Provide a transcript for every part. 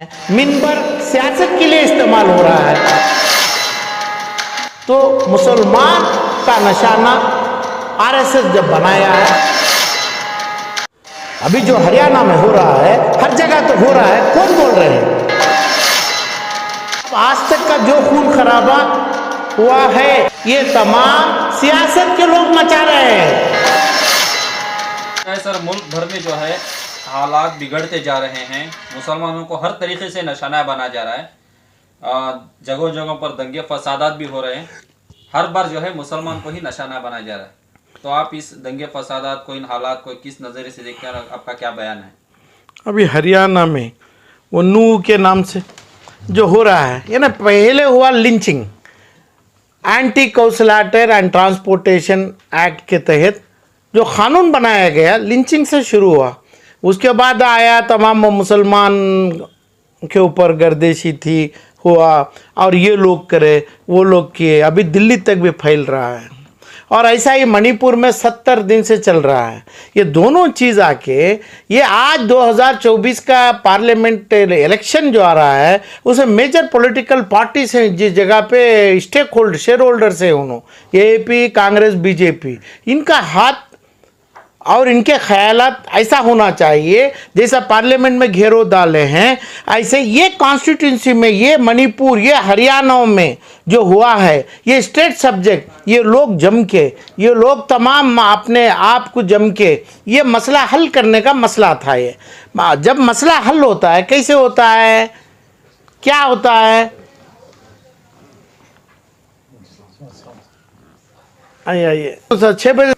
मिंबर सियासत के लिए इस्तेमाल हो रहा है, तो मुसलमान का निशाना आरएसएस जब बनाया है, अभी जो हरियाणा में हो रहा है, हर जगह तो हो रहा है, कौन बोल रहे हैं? आज तक का जो खून खराबा हुआ है, ये तमाम सियासत के लोग मचा रहे हैं। सर, मुल्क भर में जो है हालात बिगड़ते जा रहे हैं, मुसलमानों को हर तरीके से निशाना बना जा रहा है, जगहों जगहों पर दंगे फसादात भी हो रहे हैं, हर बार जो है मुसलमान को ही निशाना बनाया जा रहा है। तो आप इस दंगे फसादात को, इन हालात को किस नज़रिए से देखते हैं, आपका क्या बयान है? अभी हरियाणा में वो नू के नाम से जो हो रहा है, ये ना पहले हुआ lynching, anti cow slaughter and transportation act के तहत जो कानून बनाया गया, लिंचिंग से शुरू हुआ। उसके बाद आया तमाम मुसलमान के ऊपर गर्दिशी थी हुआ, और ये लोग करे वो लोग किए, अभी दिल्ली तक भी फैल रहा है। और ऐसा ही मणिपुर में 70 दिन से चल रहा है। ये दोनों चीज़ आके ये आज 2024 का पार्लियामेंट इलेक्शन जो आ रहा है, उसे मेजर पॉलिटिकल पार्टीज हैं जिस जगह पे शेयर होल्डर्स हैं, उन्होंने एपी, कांग्रेस, बीजेपी, इनका हाथ और इनके ख्यालात ऐसा होना चाहिए जैसा पार्लियामेंट में घेरो डाले हैं, ऐसे ये कॉन्स्टिट्यूंसी में, ये मणिपुर, ये हरियाणा में जो हुआ है, ये स्टेट सब्जेक्ट, ये लोग जम के, ये लोग तमाम अपने आप को जम के ये मसला हल करने का मसला था। ये जब मसला हल होता है, कैसे होता है, क्या होता है, आइए 6 बजे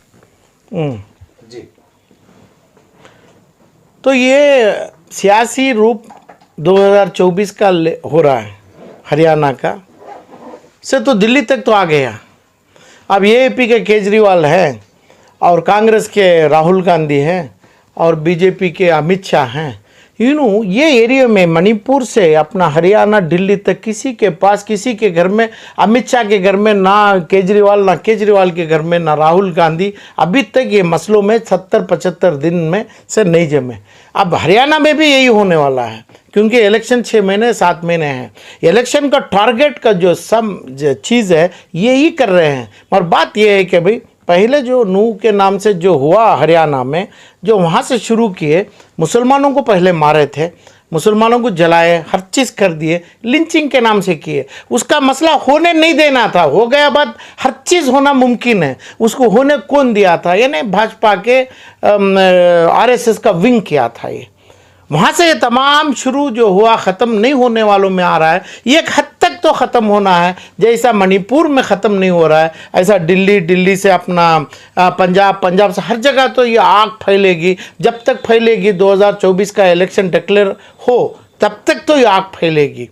तो ये सियासी रूप 2024 का हो रहा है हरियाणा का, से तो दिल्ली तक तो आ गया। अब ये एपी के केजरीवाल हैं, और कांग्रेस के राहुल गांधी हैं, और बीजेपी के अमित शाह हैं। ये एरिया में मणिपुर से अपना हरियाणा, दिल्ली तक किसी के पास, किसी के घर में, अमित शाह के घर में ना केजरीवाल के घर में ना राहुल गांधी, अभी तक ये मसलों में 70-75 दिन में से नहीं जमे। अब हरियाणा में भी यही होने वाला है, क्योंकि इलेक्शन 6 महीने 7 महीने हैं। इलेक्शन का टारगेट का जो चीज़ है, यही कर रहे हैं। और बात यह है कि भाई पहले जो नू के नाम से जो हुआ हरियाणा में, जो वहाँ से शुरू किए, मुसलमानों को पहले मारे थे, मुसलमानों को जलाए, हर चीज़ कर दिए, लिंचिंग के नाम से किए। उसका मसला होने नहीं देना था, हो गया बात, हर चीज़ होना मुमकिन है, उसको होने कौन दिया था? यानी भाजपा के आरएसएस का विंग किया था। ये वहाँ से ये तमाम शुरू जो हुआ, ख़त्म नहीं होने वालों में आ रहा है। ये एक हद तक तो ख़त्म होना है, जैसा मणिपुर में ख़त्म नहीं हो रहा है, ऐसा दिल्ली से अपना पंजाब से हर जगह तो ये आग फैलेगी। जब तक फैलेगी, 2024 का इलेक्शन डिक्लेयर हो तब तक तो ये आग फैलेगी।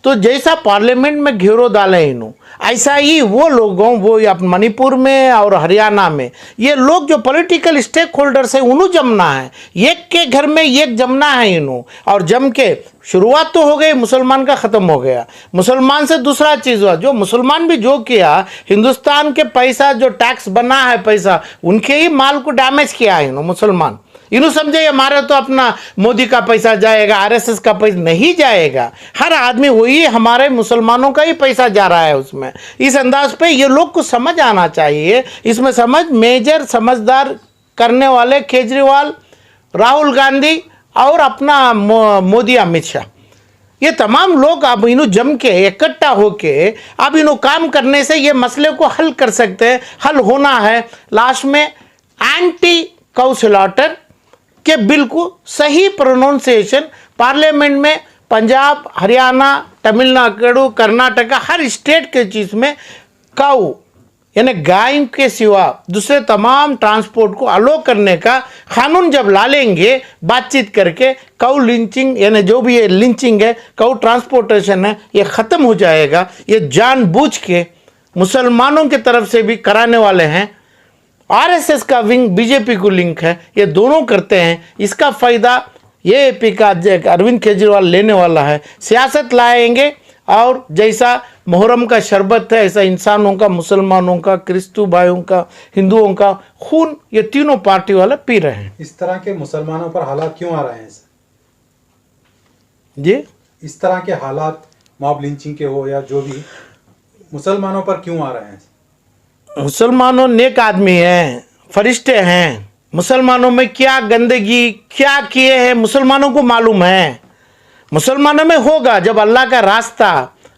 तो जैसा पार्लियामेंट में घेरो डाले इन्हों, ऐसा ही वो लोगों, वो मणिपुर में और हरियाणा में ये लोग जो पॉलिटिकल स्टेक होल्डर्स हैं, उन्हों जमना है, एक के घर में एक जमना है इन्हों। और जम के शुरुआत तो हो गई, मुसलमान का ख़त्म हो गया, मुसलमान से दूसरा चीज़ हुआ, जो मुसलमान भी जो किया, हिंदुस्तान के पैसा जो टैक्स बना है पैसा, उनके ही माल को डैमेज किया है इन्हों मुसलमान। इन्हों समझे हमारा तो अपना मोदी का पैसा जाएगा, आरएसएस का पैसा नहीं जाएगा, हर आदमी वही हमारे मुसलमानों का ही पैसा जा रहा है उसमें। इस अंदाज पे ये लोग को समझ आना चाहिए। इसमें मेजर समझदार करने वाले केजरीवाल, राहुल गांधी और अपना मोदी, अमित शाह, ये तमाम लोग अब इन्हों जम के इकट्ठा होके अब इन्हों काम करने से ये मसले को हल कर सकते हैं। हल होना है लास्ट में एंटी कौशलाटर के बिल को सही प्रोनाउंसिएशन पार्लियामेंट में, पंजाब, हरियाणा, तमिलनाडु, कर्नाटका, हर स्टेट के चीज़ में काऊ यानी गाय के सिवा दूसरे तमाम ट्रांसपोर्ट को अलो करने का कानून जब ला लेंगे, बातचीत करके, काऊ लिंचिंग यानी जो भी ये लिंचिंग है, काऊ ट्रांसपोर्टेशन है, ये ख़त्म हो जाएगा। ये जानबूझ के मुसलमानों की तरफ से भी कराने वाले हैं, आरएसएस का विंग बीजेपी को लिंक है, ये दोनों करते हैं। इसका फ़ायदा ये एपी का अरविंद केजरीवाल लेने वाला है। सियासत लाएंगे, और जैसा मुहर्रम का शरबत है, ऐसा इंसानों का, मुसलमानों का, क्रिस्तु भाइयों का, हिंदुओं का खून ये तीनों पार्टी वाले पी रहे हैं। इस तरह के मुसलमानों पर हालात क्यों आ रहे हैं? जी इस तरह के हालात मॉब लिंचिंग के हो या जो भी मुसलमानों पर क्यों आ रहे हैं? मुसलमानों नेक आदमी हैं, फरिश्ते हैं। मुसलमानों में क्या गंदगी क्या किए हैं मुसलमानों को मालूम है। मुसलमानों में होगा जब अल्लाह का रास्ता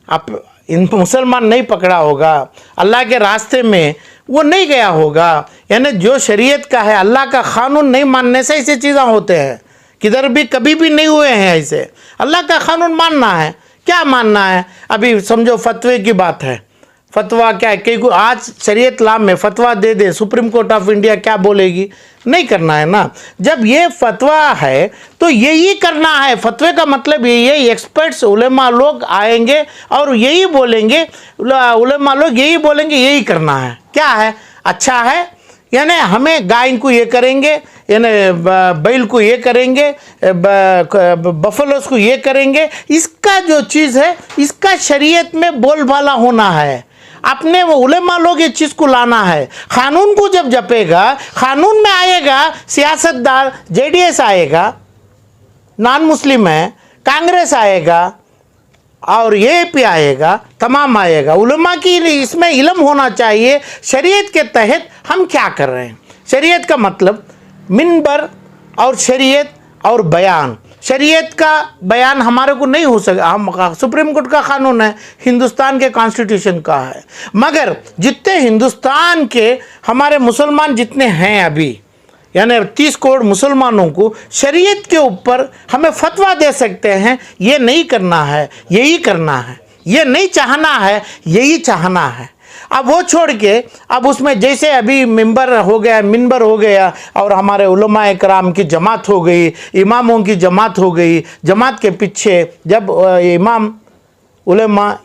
आप इन मुसलमान नहीं पकड़ा होगा, अल्लाह के रास्ते में वो नहीं गया होगा, यानी जो शरीयत का है अल्लाह का कानून नहीं मानने से ऐसी चीज़ें होते हैं। किधर भी कभी भी नहीं हुए हैं ऐसे। अल्लाह का कानून मानना है। क्या मानना है? अभी समझो फतवे की बात है। फतवा क्या है? कई को आज शरीयत लाम में फतवा दे दे, सुप्रीम कोर्ट ऑफ इंडिया क्या बोलेगी? नहीं करना है ना। जब ये फतवा है तो यही करना है। फतवे का मतलब यही है, एक्सपर्ट्स उलेमा लोग आएंगे और यही बोलेंगे, उलेमा लोग यही बोलेंगे, यही करना है। क्या है? अच्छा है, यानी हमें गाय को ये करेंगे, यानी बैल को ये करेंगे, बफलोस को ये करेंगे। इसका जो चीज़ है इसका शरीयत में बोलबाला होना है। अपने वो उलेमा लोग ये चीज़ को लाना है। कानून को जब जपेगा, कानून में आएगा सियासतदार, जेडीएस आएगा, नॉन मुस्लिम है, कांग्रेस आएगा और एपी आएगा, तमाम आएगा। उलेमा की इसमें इल्म होना चाहिए शरीयत के तहत हम क्या कर रहे हैं। शरीयत का मतलब मिंबर और शरीयत और बयान। शरीयत का बयान हमारे को नहीं हो सका। हम सुप्रीम कोर्ट का कानून है, हिंदुस्तान के कॉन्स्टिट्यूशन का है, मगर जितने हिंदुस्तान के हमारे मुसलमान जितने हैं अभी, यानी 30 करोड़ मुसलमानों को शरीयत के ऊपर हमें फतवा दे सकते हैं। ये नहीं करना है, यही करना है, ये नहीं चाहना है, यही चाहना है। अब वो छोड़ के अब उसमें जैसे अभी मिंबर हो गया और हमारे उलमा कराम की जमात हो गई, इमामों की जमात हो गई। जमात के पीछे जब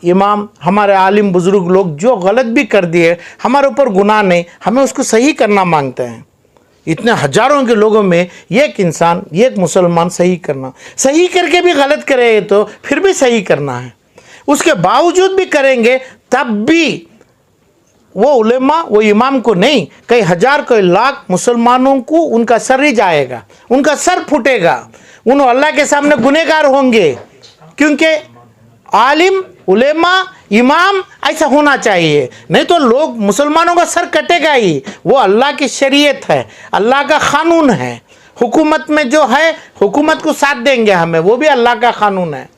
इमाम हमारे आलिम बुजुर्ग लोग जो गलत भी कर दिए, हमारे ऊपर गुनाह नहीं, हमें उसको सही करना मांगते हैं। इतने हजारों के लोगों में एक इंसान, एक मुसलमान सही करना, सही करके भी गलत करे तो फिर भी सही करना है। उसके बावजूद भी करेंगे तब भी वो उलेमा, वो इमाम को नहीं, कई हजार कई लाख मुसलमानों को उनका सर ही जाएगा, उनका सर फूटेगा। उन अल्लाह के सामने गुनहगार होंगे, क्योंकि आलिम, उलेमा, इमाम ऐसा होना चाहिए। नहीं तो लोग मुसलमानों का सर कटेगा ही। वो अल्लाह की शरीयत है, अल्लाह का कानून है। हुकूमत में जो है, हुकूमत को साथ देंगे हमें, वो भी अल्लाह का कानून है।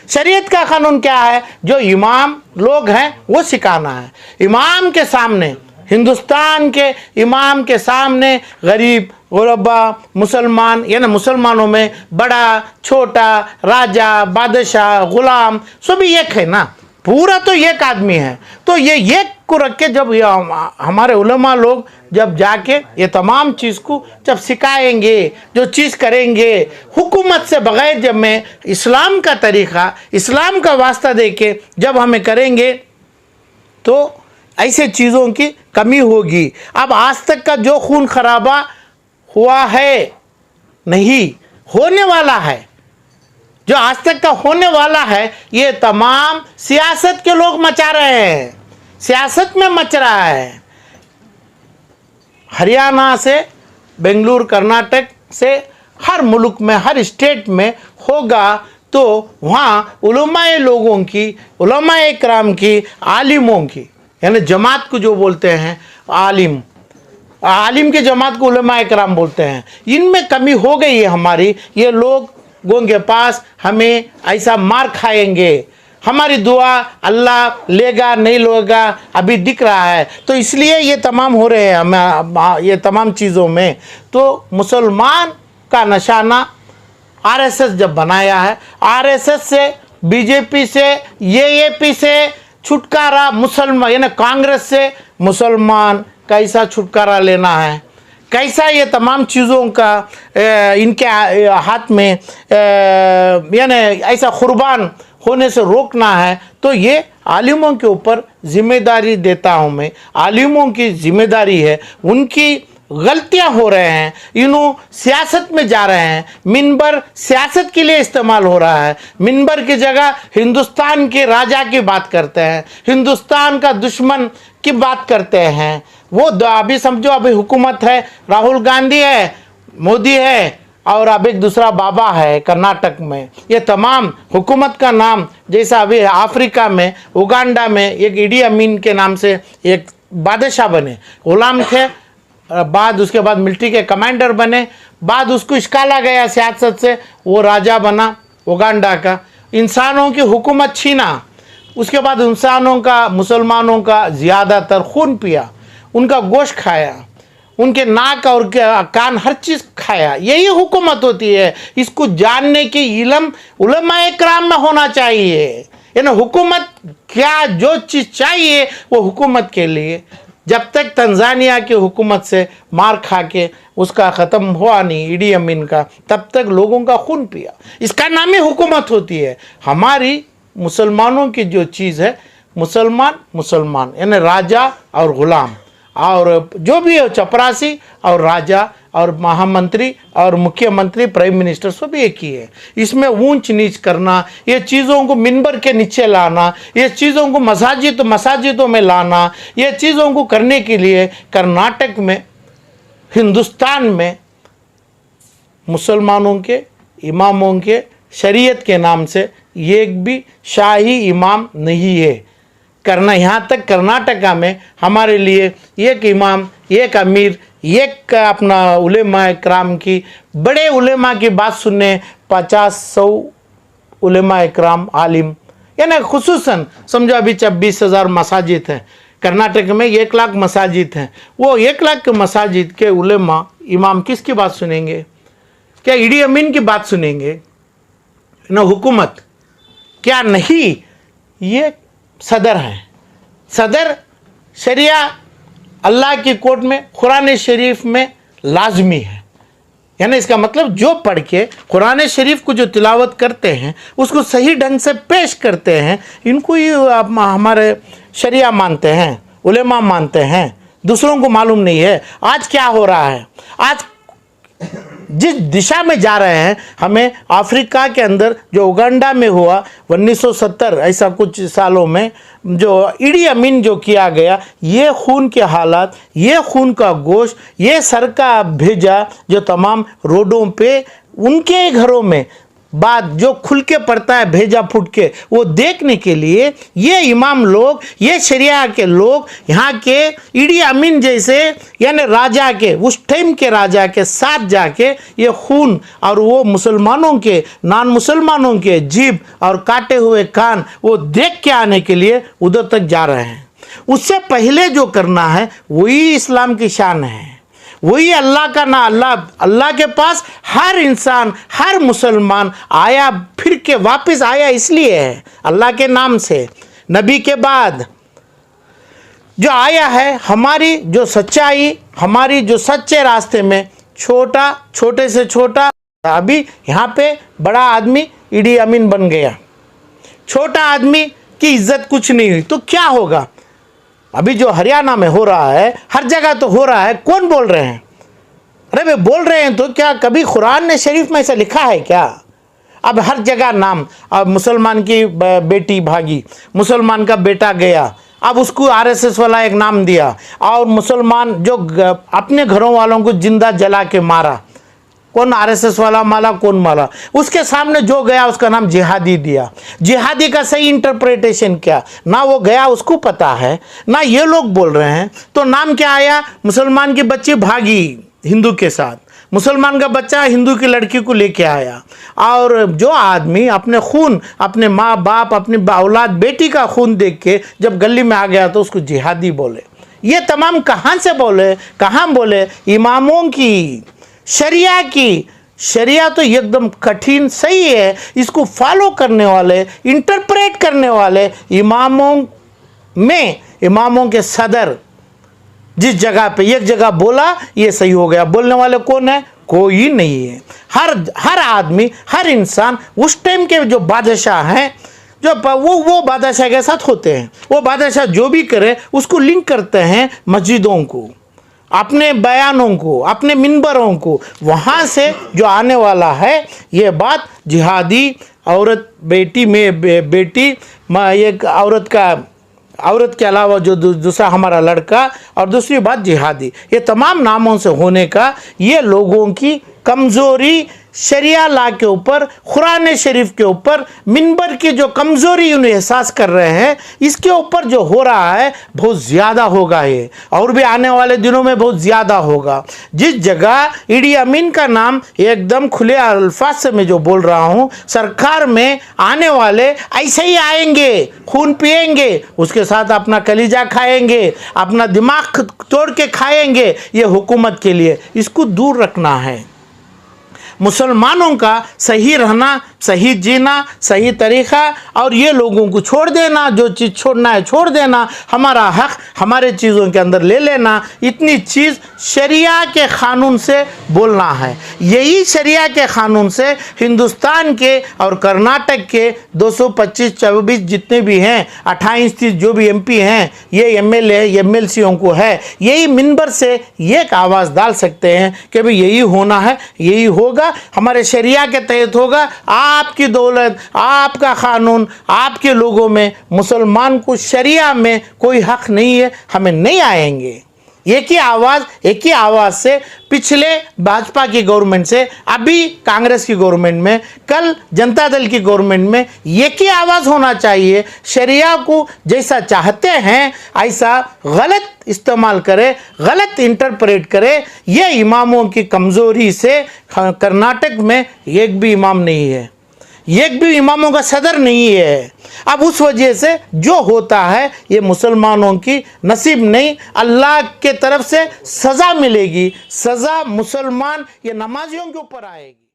शरीयत का कानून क्या है? जो इमाम लोग हैं वो सिखाना है। इमाम के सामने, हिंदुस्तान के इमाम के सामने गरीब, गुरबा, मुसलमान, यानी मुसलमानों में बड़ा छोटा, राजा, बादशाह, गुलाम सभी एक है ना, पूरा तो एक आदमी है। तो ये एक को रख के जब हमारे उलमा लोग जब जाके ये तमाम चीज़ को जब सिखाएंगे, जो चीज़ करेंगे हुकूमत से बग़ैर, जब मैं इस्लाम का तरीक़ा, इस्लाम का वास्ता दे के जब हमें करेंगे तो ऐसे चीज़ों की कमी होगी। अब आज तक का जो खून खराबा हुआ है, नहीं होने वाला है, जो आज तक का होने वाला है, ये तमाम सियासत के लोग मचा रहे हैं। सियासत में मच रहा है। हरियाणा से बेंगलुरु, कर्नाटक से हर मुल्क में, हर स्टेट में होगा तो वहाँ उलमाए लोगों की, उलमाए कराम की, आलिमों की, यानी जमात को जो बोलते हैं आलिम, आलिम के जमात को उलमाए कराम बोलते हैं, इनमें कमी हो गई है हमारी। ये लोगों के पास हमें ऐसा मार खाएंगे। हमारी दुआ अल्लाह लेगा नहीं लेगा अभी दिख रहा है। तो इसलिए ये तमाम हो रहे हैं हमें, ये तमाम चीज़ों में। तो मुसलमान का निशाना आरएसएस जब बनाया है, आरएसएस से, बीजेपी से, एएपी से छुटकारा, मुसलमान यानी कांग्रेस से मुसलमान कैसा छुटकारा लेना है, कैसा ये तमाम चीज़ों का इनके हाथ में यानी ऐसा कुर्बान होने से रोकना है। तो ये आलिमों के ऊपर जिम्मेदारी देता हूँ मैं। आलिमों की जिम्मेदारी है, उनकी गलतियां हो रहे हैं, इन्हों सियासत में जा रहे हैं। मिंबर सियासत के लिए इस्तेमाल हो रहा है। मिंबर की जगह हिंदुस्तान के राजा की बात करते हैं, हिंदुस्तान का दुश्मन की बात करते हैं। वो अभी समझो, अभी हुकूमत है, राहुल गांधी है, मोदी है और अब एक दूसरा बाबा है कर्नाटक में। ये तमाम हुकूमत का नाम, जैसा अभी अफ्रीका में उगांडा में एक इडी अमीन के नाम से एक बादशाह बने, गुलाम थे, बाद उसके बाद मिलिट्री के कमांडर बने, बाद उसको इश्काला गया सियासत से, वो राजा बना उगांडा का, इंसानों की हुकूमत छीना, उसके बाद इंसानों का, मुसलमानों का ज़्यादातर खून पिया, उनका गोश्त खाया, उनके नाक और कान हर चीज़ खाया। यही हुकूमत होती है। इसको जानने की इल्म उलमाए किराम में होना चाहिए। यानी हुकूमत क्या, जो चीज़ चाहिए वो हुकूमत के लिए। जब तक तंजानिया की हुकूमत से मार खा के उसका ख़त्म हुआ नहीं इडी अमीन का, तब तक लोगों का खून पिया। इसका नाम ही हुकूमत होती है। हमारी मुसलमानों की जो चीज़ है, मुसलमान यानी राजा और ग़ुलाम, और जो भी है चपरासी और राजा और महामंत्री और मुख्यमंत्री प्राइम मिनिस्टर सब एक ही है। इसमें ऊंच नीच करना, ये चीज़ों को मिंबर के नीचे लाना, ये चीज़ों को मसाजिदों में लाना, ये चीज़ों को करने के लिए कर्नाटक में, हिंदुस्तान में मुसलमानों के इमामों के शरीयत के नाम से एक भी शाही इमाम नहीं है। करना यहाँ तक कर्नाटका में हमारे लिए एक इमाम, एक अमीर, एक अपना उलेमा इकराम की, बड़े उलेमा की बात सुनने 50-100 उलेमा इकराम आलिम, यानी खुसूसन समझो अभी 26,000 मसाजिद हैं कर्नाटक में, 1 लाख मसाजिद हैं। वो 1 लाख के मसाजिद के उलेमा इमाम किसकी बात सुनेंगे? क्या इडी अमीन की बात सुनेंगे? न हुकूमत क्या नहीं, ये सदर हैं। सदर शरिया अल्लाह की कोर्ट में, कुरान शरीफ में लाजमी है। यानी इसका मतलब जो पढ़ के कुरान शरीफ को जो तिलावत करते हैं, उसको सही ढंग से पेश करते हैं, इनको ही हमारे शरिया मानते हैं, उलेमा मानते हैं। दूसरों को मालूम नहीं है। आज क्या हो रहा है, आज जिस दिशा में जा रहे हैं, हमें अफ्रीका के अंदर जो उगांडा में हुआ 1970 ऐसा कुछ सालों में जो इडी अमीन जो किया गया, ये खून के हालात, ये खून का गोश्त, ये सर का भेजा जो तमाम रोडों पे उनके घरों में बात जो खुल के पड़ता है भेजा फूट के, वो देखने के लिए ये इमाम लोग, ये शरिया के लोग यहाँ के इडी अमीन जैसे यानी राजा के, उस टाइम के राजा के साथ जाके ये खून और वो मुसलमानों के, नान मुसलमानों के जीभ और काटे हुए कान वो देख के आने के लिए उधर तक जा रहे हैं। उससे पहले जो करना है वही इस्लाम की शान है, वही अल्लाह का ना। अल्लाह के पास हर इंसान, हर मुसलमान आया, फिर के वापस आया इसलिए है अल्लाह के नाम से। नबी के बाद जो आया है, हमारी जो सच्चाई, हमारी जो सच्चे रास्ते में छोटे से छोटा, अभी यहाँ पे बड़ा आदमी इडी अमीन बन गया, छोटा आदमी की इज्जत कुछ नहीं हुई, तो क्या होगा? अभी जो हरियाणा में हो रहा है, हर जगह तो हो रहा है, कौन बोल रहे हैं? अरे वे बोल रहे हैं तो क्या कभी कुरान ने शरीफ में ऐसा लिखा है क्या? अब हर जगह नाम, अब मुसलमान की बेटी भागी, मुसलमान का बेटा गया, अब उसको आरएसएस वाला एक नाम दिया, और मुसलमान जो अपने घरों वालों को जिंदा जला के मारा, कौन आरएसएस वाला मारा, कौन मारा, उसके सामने जो गया उसका नाम जिहादी दिया। जिहादी का सही इंटरप्रिटेशन क्या, ना वो गया उसको पता है, ना ये लोग बोल रहे हैं। तो नाम क्या आया? मुसलमान की बच्ची भागी हिंदू के साथ, मुसलमान का बच्चा हिंदू की लड़की को लेके आया, और जो आदमी अपने खून, अपने माँ बाप, अपनी औलाद बेटी का खून देख के जब गली में आ गया तो उसको जिहादी बोले। ये तमाम कहाँ से बोले, कहाँ बोले? इमामों की, शरिया की। शरिया तो एकदम कठिन सही है, इसको फॉलो करने वाले, इंटरप्रेट करने वाले इमामों में, इमामों के सदर जिस जगह पे एक जगह बोला ये सही हो गया, बोलने वाले कौन है? कोई नहीं है। हर आदमी, हर इंसान उस टाइम के जो बादशाह हैं, जो वो बादशाह के साथ होते हैं, वो बादशाह जो भी करे उसको लिंक करते हैं मस्जिदों को, अपने बयानों को, अपने मिंबरों को। वहाँ से जो आने वाला है ये बात जिहादी, औरत बेटी में बेटी, एक औरत के अलावा जो दूसरा हमारा लड़का, और दूसरी बात जिहादी, ये तमाम नामों से होने का ये लोगों की कमज़ोरी शरिया ला के ऊपर, कुरान शरीफ के ऊपर, मिंबर की जो कमज़ोरी उन्हें एहसास कर रहे हैं, इसके ऊपर जो हो रहा है बहुत ज़्यादा होगा ये, और भी आने वाले दिनों में बहुत ज़्यादा होगा। जिस जगह ईडी अमीन का नाम एकदम खुले अल्फाज से मैं जो बोल रहा हूँ, सरकार में आने वाले ऐसे ही आएंगे, खून पिएंगे, उसके साथ अपना कलीजा खाएंगे, अपना दिमाग तोड़ के खाएंगे, ये हुकूमत के लिए। इसको दूर रखना है। मुसलमानों का सही रहना, सही जीना, सही तरीक़ा, और ये लोगों को छोड़ देना, जो चीज़ छोड़ना है छोड़ देना, हमारा हक़ हमारे चीज़ों के अंदर ले लेना, इतनी चीज़ शरिया के क़ानून से बोलना है। यही शरिया के क़ानून से हिंदुस्तान के और कर्नाटक के 225-24 जितने भी हैं, 28-30 जो भी MP हैं, ये MLA MLCों को है, यही मिंबर से एक आवाज़ डाल सकते हैं कि भाई यही होना है, यही होगा, हमारे शरिया के तहत होगा। आपकी दौलत, आपका कानून, आपके लोगों में, मुसलमान को शरिया में कोई हक नहीं है, हमें नहीं आएंगे। एक ही आवाज़ से पिछले भाजपा की गवर्नमेंट से, अभी कांग्रेस की गवर्नमेंट में, कल जनता दल की गवर्नमेंट में एक ही आवाज़ होना चाहिए। शरिया को जैसा चाहते हैं ऐसा गलत इस्तेमाल करे, गलत इंटरप्रेट करे। ये इमामों की कमज़ोरी से कर्नाटक में एक भी इमाम नहीं है, एक भी इमामों का सदर नहीं है। अब उस वजह से जो होता है ये मुसलमानों की नसीब नहीं, अल्लाह के तरफ से सज़ा मिलेगी। सज़ा मुसलमान ये नमाजियों के ऊपर आएगी।